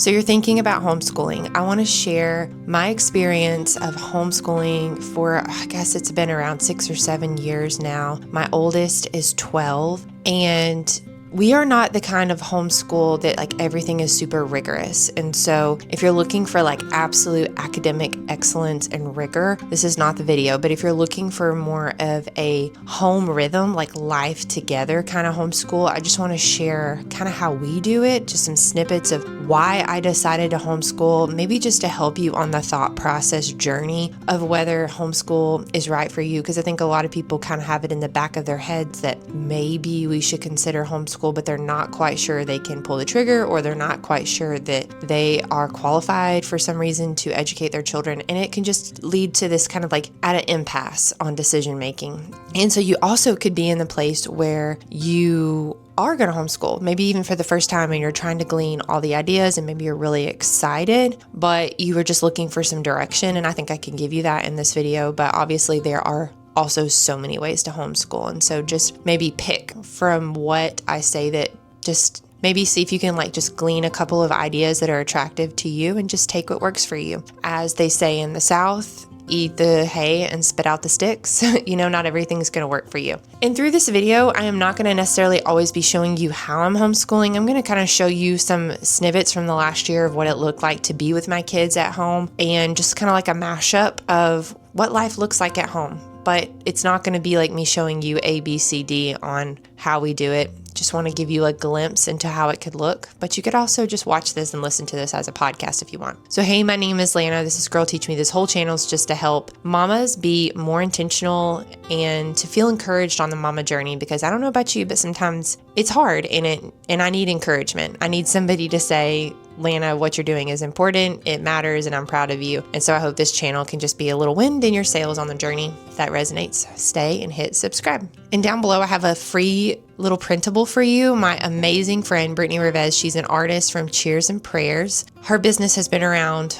So you're thinking about homeschooling. I want to share my experience of homeschooling for, I guess it's been around 6 or 7 years now. My oldest is 12, and we are not the kind of homeschool that like everything is super rigorous. And so if you're looking for like absolute academic excellence and rigor, this is not the video. But if you're looking for more of a home rhythm, like life together kind of homeschool, I just want to share kind of how we do it, just some snippets of why I decided to homeschool, maybe just to help you on the thought process journey of whether homeschool is right for you. Because I think a lot of people kind of have it in the back of their heads that maybe we should consider homeschool, but they're not quite sure they can pull the trigger, or they're not quite sure that they are qualified for some reason to educate their children. And it can just lead to this kind of like at an impasse on decision making. And so you also could be in the place where you are going to homeschool, maybe even for the first time, and you're trying to glean all the ideas, and maybe you're really excited, but you were just looking for some direction. And I think I can give you that in this video, but obviously there are also so many ways to homeschool. And so just maybe pick from what I say that just maybe see if you can like just glean a couple of ideas that are attractive to you and just take what works for you. As they say in the South, eat the hay and spit out the sticks. Not everything's going to work for you. And through this video, I am not going to necessarily always be showing you how I'm homeschooling. I'm going to kind of show you some snippets from the last year of what it looked like to be with my kids at home, and just kind of like a mashup of what life looks like at home. But it's not going to be like me showing you A, B, C, D on how we do it. Just want to give you a glimpse into how it could look. But you could also just watch this and listen to this as a podcast if you want. So hey, my name is Lana. This is Girl Teach Me. This whole channel is just to help mamas be more intentional and to feel encouraged on the mama journey. Because I don't know about you, but sometimes it's hard and I need encouragement. I need somebody to say, Lana, what you're doing is important, it matters, and I'm proud of you. And so I hope this channel can just be a little wind in your sails on the journey. If that resonates, stay and hit subscribe. And down below, I have a free little printable for you. My amazing friend, Brittany Rivez, she's an artist from Cheers and Prayers. Her business has been around,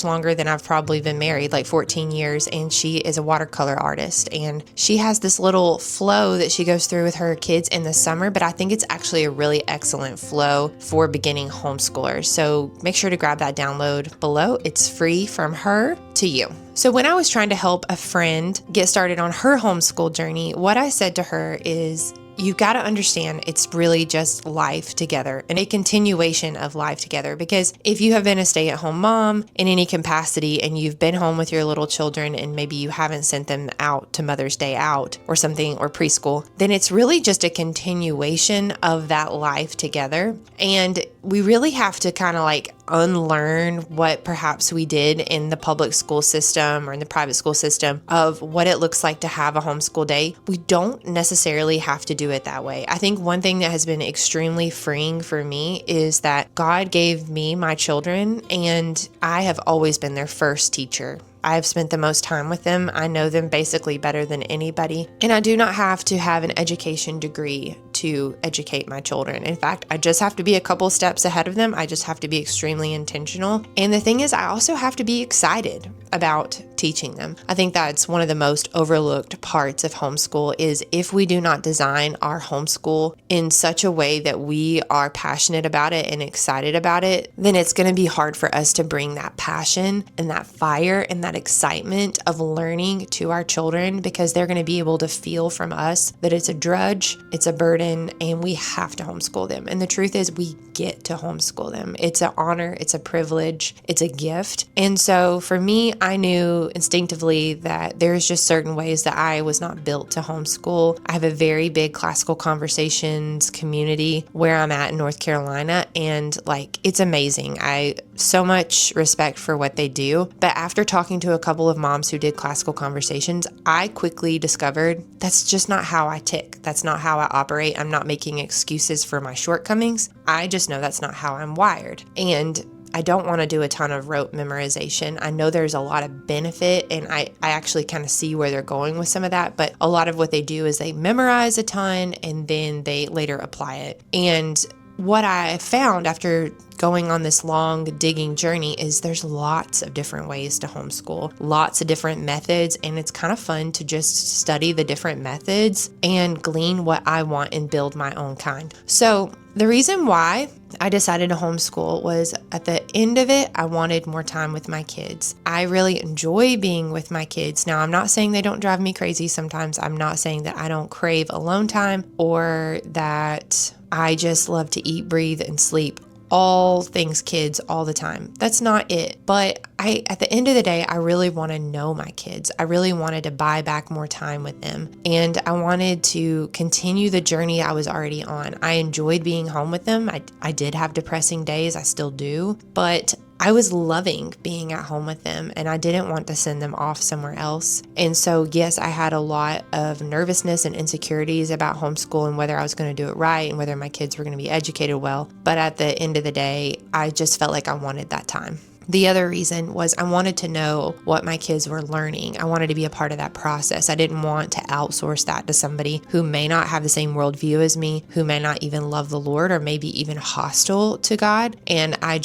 longer than I've probably been married, like 14 years. And she is a watercolor artist. And she has this little flow that she goes through with her kids in the summer, but I think it's actually a really excellent flow for beginning homeschoolers. So make sure to grab that download below. It's free from her to you. So when I was trying to help a friend get started on her homeschool journey, what I said to her is, you've got to understand it's really just life together and a continuation of life together. Because if you have been a stay-at-home mom in any capacity and you've been home with your little children and maybe you haven't sent them out to Mother's Day out or something, or preschool, then it's really just a continuation of that life together. And we really have to kind of like unlearn what perhaps we did in the public school system or in the private school system of what it looks like to have a homeschool day. We don't necessarily have to do it that way. I think one thing that has been extremely freeing for me is that God gave me my children, and I have always been their first teacher. I've spent the most time with them. I know them basically better than anybody. And I do not have to have an education degree to educate my children. In fact, I just have to be a couple steps ahead of them. I just have to be extremely intentional. And the thing is, I also have to be excited about teaching them. I think that's one of the most overlooked parts of homeschool is if we do not design our homeschool in such a way that we are passionate about it and excited about it, then it's going to be hard for us to bring that passion and that fire and that excitement of learning to our children, because they're going to be able to feel from us that it's a drudge, it's a burden, and we have to homeschool them. And the truth is, we get to homeschool them. It's an honor, it's a privilege, it's a gift. And so for me, I knew instinctively that there's just certain ways that I was not built to homeschool. I have a very big classical conversations community where I'm at in North Carolina, and like, it's amazing. I so much respect for what they do. But after talking to a couple of moms who did classical conversations, I quickly discovered that's just not how I tick. That's not how I operate. I'm not making excuses for my shortcomings. I just know that's not how I'm wired. And I don't want to do a ton of rote memorization. I know there's a lot of benefit, and I actually kind of see where they're going with some of that, but a lot of what they do is they memorize a ton and then they later apply it. And what I found after going on this long digging journey is there's lots of different ways to homeschool, lots of different methods, and it's kind of fun to just study the different methods and glean what I want and build my own kind. So the reason why I decided to homeschool was at the end of it, I wanted more time with my kids. I really enjoy being with my kids. Now, I'm not saying they don't drive me crazy sometimes. I'm not saying that I don't crave alone time or that I just love to eat, breathe, and sleep all things kids all the time. That's not it. But at the end of the day, I really want to know my kids. I really wanted to buy back more time with them. And I wanted to continue the journey I was already on. I enjoyed being home with them. I did have depressing days. I still do. But I was loving being at home with them, and I didn't want to send them off somewhere else. And so, yes, I had a lot of nervousness and insecurities about homeschool and whether I was going to do it right and whether my kids were going to be educated well. But at the end of the day, I just felt like I wanted that time. The other reason was I wanted to know what my kids were learning. I wanted to be a part of that process. I didn't want to outsource that to somebody who may not have the same worldview as me, who may not even love the Lord or maybe even hostile to God. And I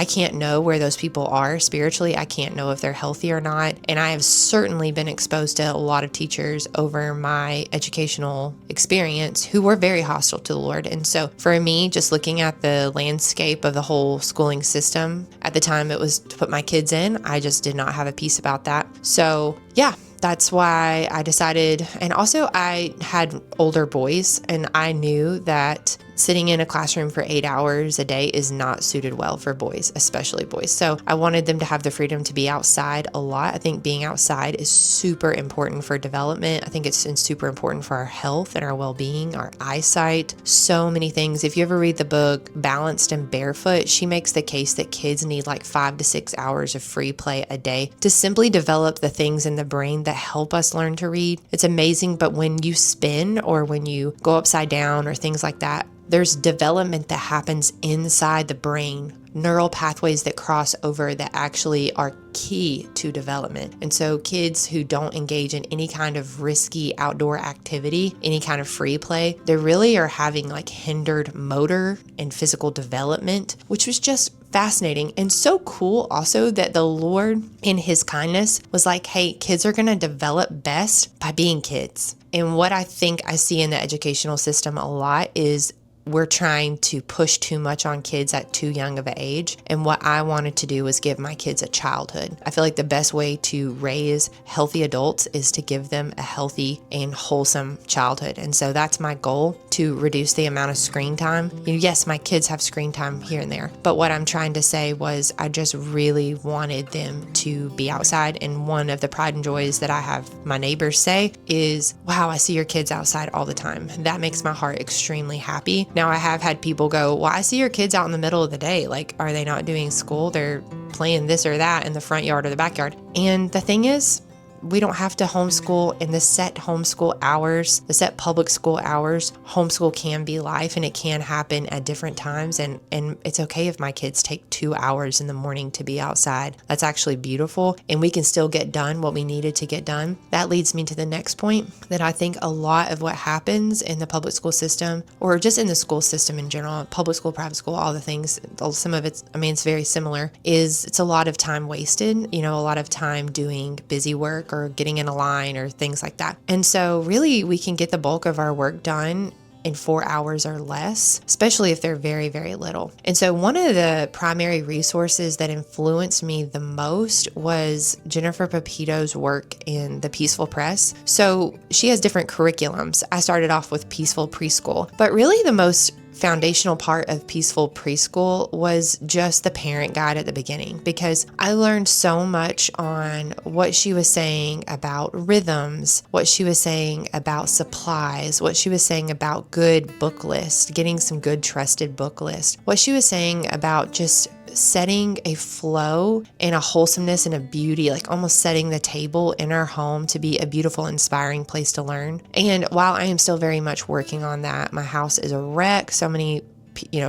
can't know where those people are spiritually. I can't know if they're healthy or not. And I have certainly been exposed to a lot of teachers over my educational experience who were very hostile to the Lord. And so for me, just looking at the landscape of the whole schooling system at the time, it was to put my kids in. I just did not have a peace about that. So yeah, that's why I decided. And also I had older boys, and I knew that sitting in a classroom for 8 hours a day is not suited well for boys, especially boys. So I wanted them to have the freedom to be outside a lot. I think being outside is super important for development. I think it's super important for our health and our well-being, our eyesight, so many things. If you ever read the book Balanced and Barefoot, she makes the case that kids need like 5 to 6 hours of free play a day to simply develop the things in the brain that help us learn to read. It's amazing, but when you spin or when you go upside down or things like that, there's development that happens inside the brain, neural pathways that cross over that actually are key to development. And so kids who don't engage in any kind of risky outdoor activity, any kind of free play, they really are having like hindered motor and physical development, which was just fascinating and so cool also that the Lord in his kindness was like, hey, kids are going to develop best by being kids. And what I think I see in the educational system a lot is we're trying to push too much on kids at too young of an age. And what I wanted to do was give my kids a childhood. I feel like the best way to raise healthy adults is to give them a healthy and wholesome childhood. And so that's my goal, to reduce the amount of screen time. Yes, my kids have screen time here and there, but what I'm trying to say was I just really wanted them to be outside. And one of the pride and joys that I have my neighbors say is, wow, I see your kids outside all the time. That makes my heart extremely happy. Now, I have had people go, well, I see your kids out in the middle of the day. Like, are they not doing school? They're playing this or that in the front yard or the backyard. And the thing is, we don't have to homeschool in the set homeschool hours, the set public school hours. Homeschool can be life, and it can happen at different times. And it's okay if my kids take 2 hours in the morning to be outside. That's actually beautiful. And we can still get done what we needed to get done. That leads me to the next point, that I think a lot of what happens in the public school system, or just in the school system in general, public school, private school, all the things, some of it's very similar, is it's a lot of time wasted, a lot of time doing busy work or getting in a line or things like that. And so really we can get the bulk of our work done in 4 hours or less, especially if they're very, very little. And so one of the primary resources that influenced me the most was Jennifer Pepito's work in the Peaceful Press. So she has different curriculums. I started off with Peaceful Preschool, but really the most foundational part of Peaceful Preschool was just the parent guide at the beginning, because I learned so much on what she was saying about rhythms, what she was saying about supplies, what she was saying about good book lists, getting some good trusted book lists, what she was saying about just setting a flow and a wholesomeness and a beauty, like almost setting the table in our home to be a beautiful, inspiring place to learn. And while I am still very much working on that, my house is a wreck, so many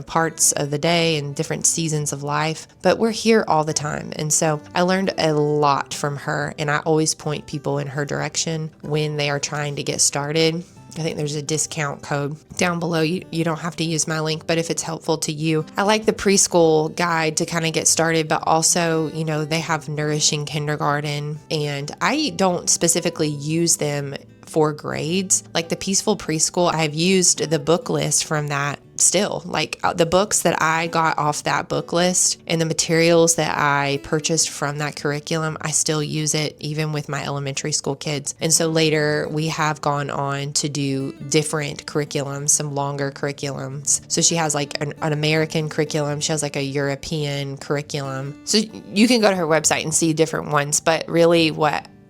parts of the day and different seasons of life, but we're here all the time. And so I learned a lot from her, and I always point people in her direction when they are trying to get started. I think there's a discount code down below. You don't have to use my link, but if it's helpful to you, I like the preschool guide to kind of get started, but also, they have Nourishing Kindergarten, and I don't specifically use them for grades. Like the Peaceful Preschool, I have used the book list from that still, like the books that I got off that book list and the materials that I purchased from that curriculum, I still use it even with my elementary school kids. And so later we have gone on to do different curriculums, some longer curriculums. So she has like an American curriculum. She has like a European curriculum. So you can go to her website and see different ones, but really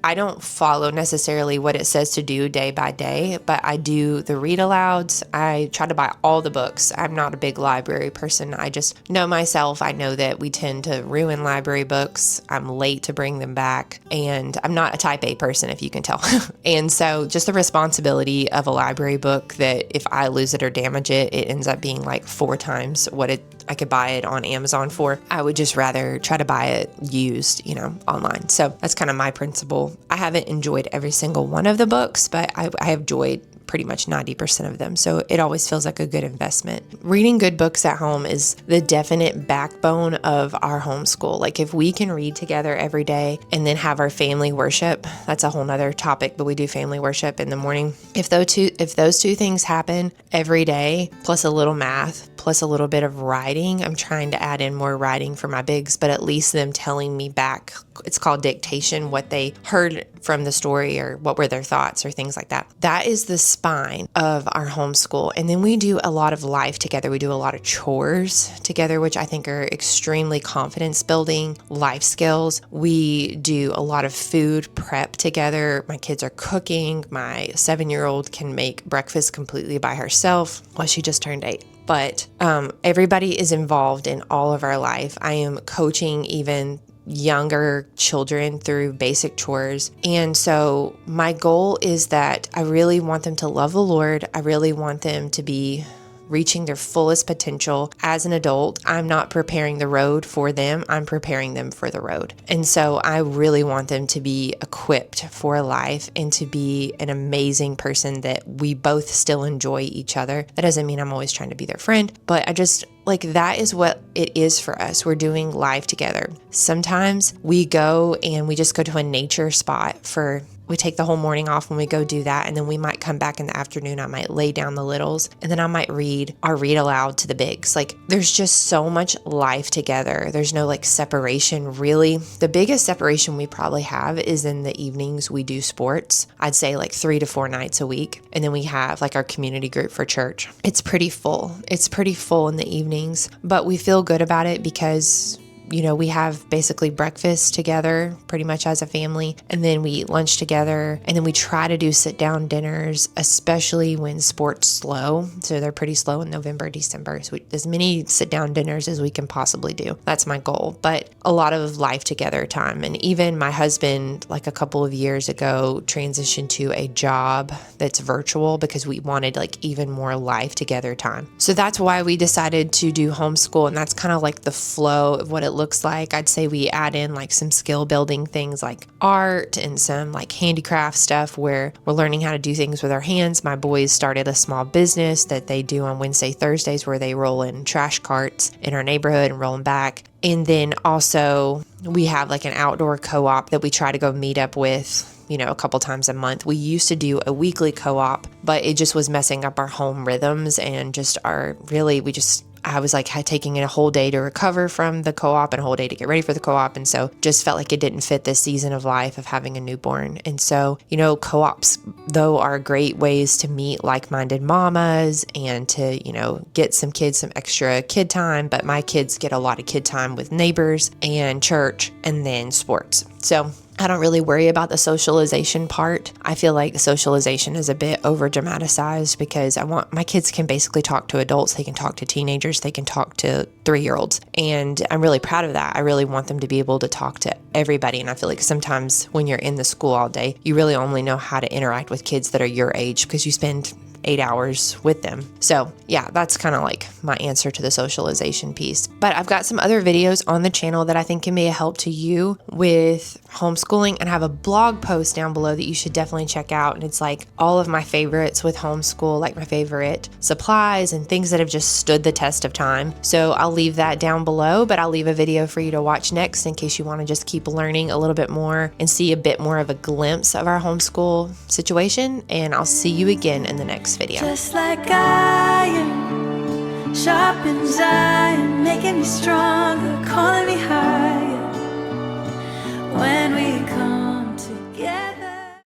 I don't follow necessarily what it says to do day by day, but I do the read alouds. I try to buy all the books. I'm not a big library person. I just know myself. I know that we tend to ruin library books. I'm late to bring them back, and I'm not a type A person, if you can tell. And so just the responsibility of a library book that if I lose it or damage it, it ends up being like 4 times what I could buy it on Amazon for. I would just rather try to buy it used, online. So that's kind of my principle. I haven't enjoyed every single one of the books, but I have enjoyed pretty much 90% of them. So it always feels like a good investment. Reading good books at home is the definite backbone of our homeschool. Like if we can read together every day and then have our family worship, that's a whole nother topic, but we do family worship in the morning. If those two things happen every day, plus a little math, plus a little bit of writing, I'm trying to add in more writing for my bigs, but at least them telling me back, it's called dictation, what they heard from the story or what were their thoughts or things like that. That is the spine of our homeschool. And then we do a lot of life together. We do a lot of chores together, which I think are extremely confidence building life skills. We do a lot of food prep together. My kids are cooking. My 7-year-old can make breakfast completely by herself. Well, she just turned 8. But everybody is involved in all of our life. I am coaching even younger children through basic chores. And so my goal is that I really want them to love the Lord. I really want them to be reaching their fullest potential as an adult. I'm not preparing the road for them. I'm preparing them for the road. And so I really want them to be equipped for life and to be an amazing person that we both still enjoy each other. That doesn't mean I'm always trying to be their friend, but I just that is what it is for us. We're doing life together. Sometimes we go and we just go to a nature spot we take the whole morning off when we go do that. And then we might come back in the afternoon. I might lay down the littles and then I might read aloud to the bigs. There's just so much life together. There's no separation really. The biggest separation we probably have is in the evenings we do sports. I'd say 3 to 4 nights a week. And then we have our community group for church. It's pretty full. It's pretty full in the evenings, but we feel good about it because we have basically breakfast together pretty much as a family, and then we eat lunch together, and then we try to do sit-down dinners, especially when sports slow. So they're pretty slow in November, December. So as many sit-down dinners as we can possibly do. That's my goal. But a lot of life together time. And even my husband, a couple of years ago, transitioned to a job that's virtual because we wanted even more life together time. So that's why we decided to do homeschool, and that's kind of the flow of what it looks like. I'd say we add in some skill building things like art and some handicraft stuff where we're learning how to do things with our hands. My boys started a small business that they do on Wednesday, Thursdays, where they roll in trash carts in our neighborhood and roll them back. And then also we have an outdoor co-op that we try to go meet up with a couple times a month. We used to do a weekly co-op, but it just was messing up our home rhythms and I was taking a whole day to recover from the co-op and a whole day to get ready for the co-op. And so just felt like it didn't fit this season of life of having a newborn. And so, co-ops though are great ways to meet like-minded mamas and to, get some kids some extra kid time. But my kids get a lot of kid time with neighbors and church and then sports. So I don't really worry about the socialization part. I feel like the socialization is a bit over dramatized because my kids can basically talk to adults. They can talk to teenagers. They can talk to 3-year-olds. And I'm really proud of that. I really want them to be able to talk to everybody. And I feel like sometimes when you're in the school all day, you really only know how to interact with kids that are your age because you spend 8 hours with them. So yeah, that's kind of my answer to the socialization piece. But I've got some other videos on the channel that I think can be a help to you with homeschooling, and I have a blog post down below that you should definitely check out. And it's all of my favorites with homeschool, my favorite supplies and things that have just stood the test of time. So I'll leave that down below, but I'll leave a video for you to watch next in case you want to just keep learning a little bit more and see a bit more of a glimpse of our homeschool situation. And I'll see you again in the next video. Just like I am, sharpens iron, making me stronger, calling me higher.